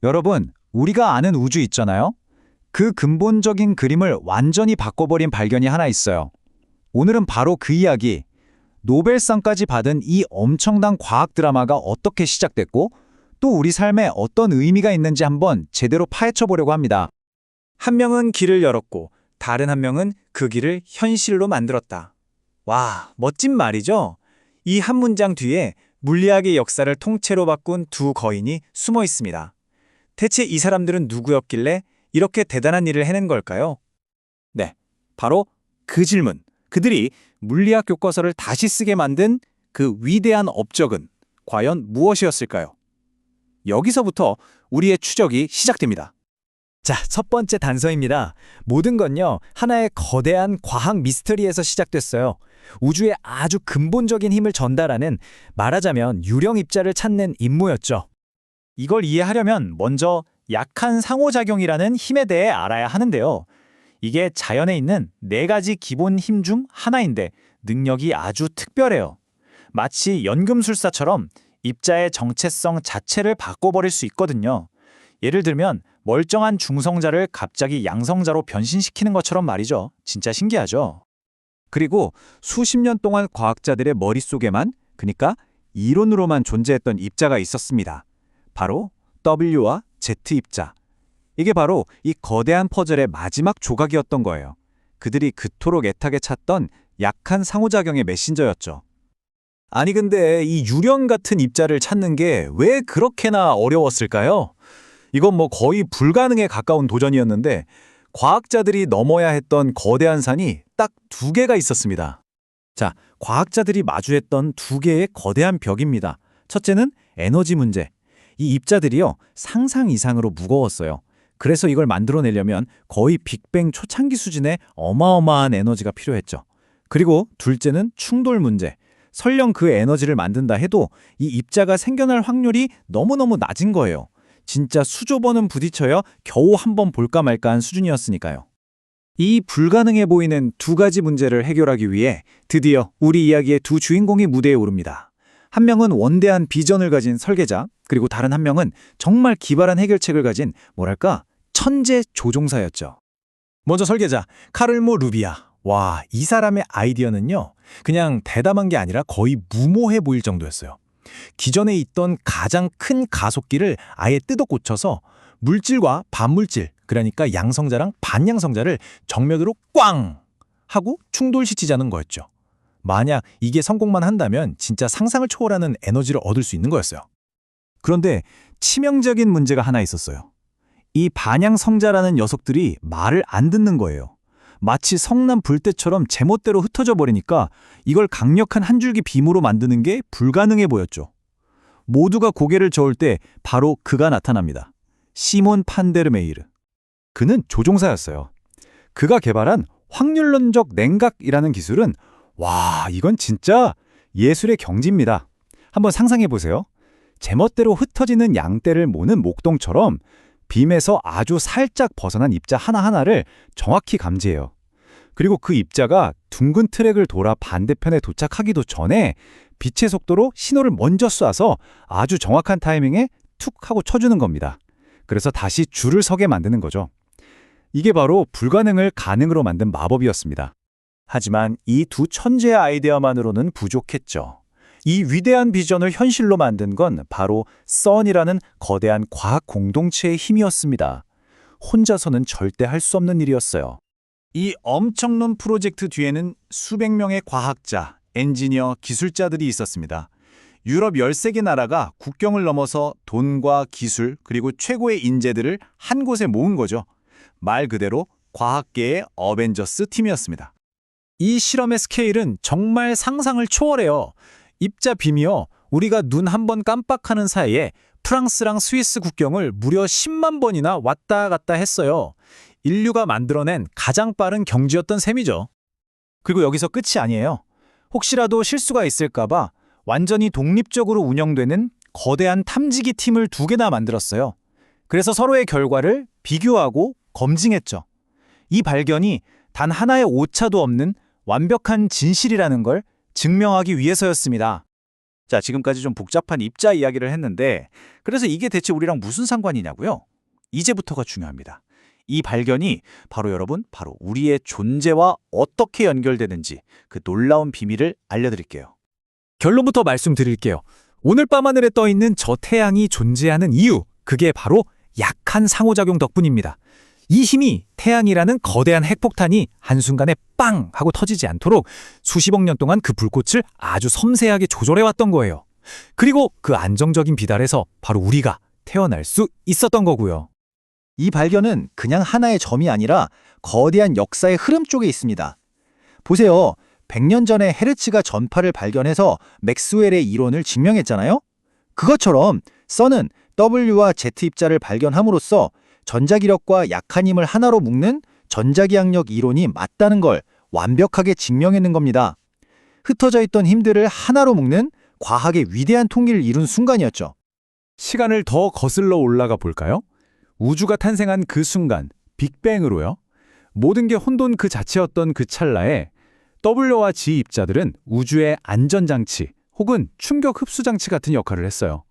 여러분, 우리가 아는 우주 있잖아요? 그 근본적인 그림을 완전히 바꿔버린 발견이 하나 있어요. 오늘은 바로 그 이야기, 노벨상까지 받은 이 엄청난 과학 드라마가 어떻게 시작됐고, 또 우리 삶에 어떤 의미가 있는지 한번 제대로 파헤쳐 보려고 합니다. 한 명은 길을 열었고 다른 한 명은 그 길을 현실로 만들었다. 와, 멋진 말이죠? 이 한 문장 뒤에 물리학의 역사를 통째로 바꾼 두 거인이 숨어 있습니다. 대체 이 사람들은 누구였길래 이렇게 대단한 일을 해낸 걸까요? 네, 바로 그 질문. 그들이 물리학 교과서를 다시 쓰게 만든 그 위대한 업적은 과연 무엇이었을까요? 여기서부터 우리의 추적이 시작됩니다. 자, 첫 번째 단서입니다. 모든 건요, 하나의 거대한 과학 미스터리에서 시작됐어요. 우주의 아주 근본적인 힘을 전달하는, 말하자면 유령 입자를 찾는 임무였죠. 이걸 이해하려면 먼저 약한 상호작용이라는 힘에 대해 알아야 하는데요. 이게 자연에 있는 네 가지 기본 힘 중 하나인데 능력이 아주 특별해요. 마치 연금술사처럼 입자의 정체성 자체를 바꿔버릴 수 있거든요. 예를 들면 멀쩡한 중성자를 갑자기 양성자로 변신시키는 것처럼 말이죠. 진짜 신기하죠? 그리고 수십 년 동안 과학자들의 머릿속에만, 그러니까 이론으로만 존재했던 입자가 있었습니다. 바로 W와 Z 입자. 이게 바로 이 거대한 퍼즐의 마지막 조각이었던 거예요. 그들이 그토록 애타게 찾던 약한 상호작용의 메신저였죠. 아니 근데 이 유령 같은 입자를 찾는 게 왜 그렇게나 어려웠을까요? 이건 뭐 거의 불가능에 가까운 도전이었는데 과학자들이 넘어야 했던 거대한 산이 딱 두 개가 있었습니다. 자, 과학자들이 마주했던 두 개의 거대한 벽입니다. 첫째는 에너지 문제. 이 입자들이요, 상상 이상으로 무거웠어요. 그래서 이걸 만들어내려면 거의 빅뱅 초창기 수준의 어마어마한 에너지가 필요했죠. 그리고 둘째는 충돌 문제. 설령 그 에너지를 만든다 해도 이 입자가 생겨날 확률이 너무너무 낮은 거예요. 진짜 수조 번은 부딪혀야 겨우 한 번 볼까 말까한 수준이었으니까요. 이 불가능해 보이는 두 가지 문제를 해결하기 위해 드디어 우리 이야기의 두 주인공이 무대에 오릅니다. 한 명은 원대한 비전을 가진 설계자, 그리고 다른 한 명은 정말 기발한 해결책을 가진 뭐랄까 천재 조종사였죠. 먼저 설계자 카를모 루비아. 와, 이 사람의 아이디어는요, 그냥 대담한 게 아니라 거의 무모해 보일 정도였어요. 기존에 있던 가장 큰 가속기를 아예 뜯어 고쳐서 물질과 반물질, 그러니까 양성자랑 반양성자를 정면으로 꽝 하고 충돌시키자는 거였죠. 만약 이게 성공만 한다면 진짜 상상을 초월하는 에너지를 얻을 수 있는 거였어요. 그런데 치명적인 문제가 하나 있었어요. 이 반양성자라는 녀석들이 말을 안 듣는 거예요. 마치 성난 불때처럼 제멋대로 흩어져 버리니까 이걸 강력한 한 줄기 빔으로 만드는 게 불가능해 보였죠. 모두가 고개를 저을 때 바로 그가 나타납니다. 시몬 판데르메이르. 그는 조종사였어요. 그가 개발한 확률론적 냉각이라는 기술은 이건 진짜 예술의 경지입니다. 한번 상상해 보세요. 제멋대로 흩어지는 양떼를 모는 목동처럼 빔에서 아주 살짝 벗어난 입자 하나하나를 정확히 감지해요. 그리고 그 입자가 둥근 트랙을 돌아 반대편에 도착하기도 전에 빛의 속도로 신호를 먼저 쏴서 아주 정확한 타이밍에 툭 하고 쳐주는 겁니다. 그래서 다시 줄을 서게 만드는 거죠. 이게 바로 불가능을 가능으로 만든 마법이었습니다. 하지만 이 두 천재의 아이디어만으로는 부족했죠. 이 위대한 비전을 현실로 만든 건 바로 선이라는 거대한 과학 공동체의 힘이었습니다. 혼자서는 절대 할 수 없는 일이었어요. 이 엄청난 프로젝트 뒤에는 수백 명의 과학자, 엔지니어, 기술자들이 있었습니다. 유럽 13개 나라가 국경을 넘어서 돈과 기술, 그리고 최고의 인재들을 한 곳에 모은 거죠. 말 그대로 과학계의 어벤져스 팀이었습니다. 이 실험의 스케일은 정말 상상을 초월해요. 입자 빔이요, 우리가 눈 한 번 깜빡하는 사이에 프랑스랑 스위스 국경을 무려 10만 번이나 왔다 갔다 했어요. 인류가 만들어낸 가장 빠른 경지였던 셈이죠. 그리고 여기서 끝이 아니에요. 혹시라도 실수가 있을까봐 완전히 독립적으로 운영되는 거대한 탐지기 팀을 두 개나 만들었어요. 그래서 서로의 결과를 비교하고 검증했죠. 이 발견이 단 하나의 오차도 없는 완벽한 진실이라는 걸 증명하기 위해서였습니다. 자, 지금까지 좀 복잡한 입자 이야기를 했는데 그래서 이게 대체 우리랑 무슨 상관이냐고요? 이제부터가 중요합니다. 이 발견이 바로 우리의 존재와 어떻게 연결되는지 그 놀라운 비밀을 알려드릴게요. 결론부터 말씀드릴게요. 오늘 밤하늘에 떠 있는 저 태양이 존재하는 이유, 그게 바로 약한 상호작용 덕분입니다. 이 힘이 태양이라는 거대한 핵폭탄이 한순간에 빵 하고 터지지 않도록 수십억 년 동안 그 불꽃을 아주 섬세하게 조절해왔던 거예요. 그리고 그 안정적인 비달에서 바로 우리가 태어날 수 있었던 거고요. 이 발견은 그냥 하나의 점이 아니라 거대한 역사의 흐름 쪽에 있습니다. 보세요. 100년 전에 헤르츠가 전파를 발견해서 맥스웰의 이론을 증명했잖아요. 그것처럼 선은 W와 Z 입자를 발견함으로써 전자기력과 약한 힘을 하나로 묶는 전자기항력 이론이 맞다는 걸 완벽하게 증명해낸 겁니다. 흩어져 있던 힘들을 하나로 묶는 과학의 위대한 통일을 이룬 순간이었죠. 시간을 더 거슬러 올라가 볼까요? 우주가 탄생한 그 순간, 빅뱅으로요. 모든 게 혼돈 그 자체였던 그 찰나에 W와 G 입자들은 우주의 안전장치 혹은 충격 흡수장치 같은 역할을 했어요.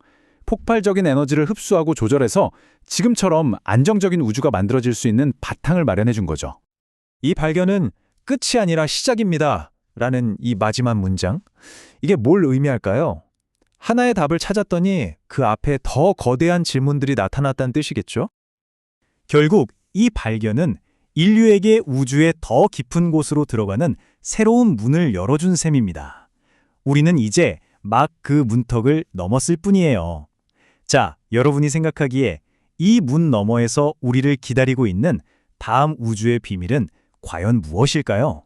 폭발적인 에너지를 흡수하고 조절해서 지금처럼 안정적인 우주가 만들어질 수 있는 바탕을 마련해 준 거죠. 이 발견은 끝이 아니라 시작입니다. 라는 이 마지막 문장. 이게 뭘 의미할까요? 하나의 답을 찾았더니 그 앞에 더 거대한 질문들이 나타났다는 뜻이겠죠? 결국 이 발견은 인류에게 우주의 더 깊은 곳으로 들어가는 새로운 문을 열어준 셈입니다. 우리는 이제 막 그 문턱을 넘었을 뿐이에요. 자, 여러분이 생각하기에 이 문 너머에서 우리를 기다리고 있는 다음 우주의 비밀은 과연 무엇일까요?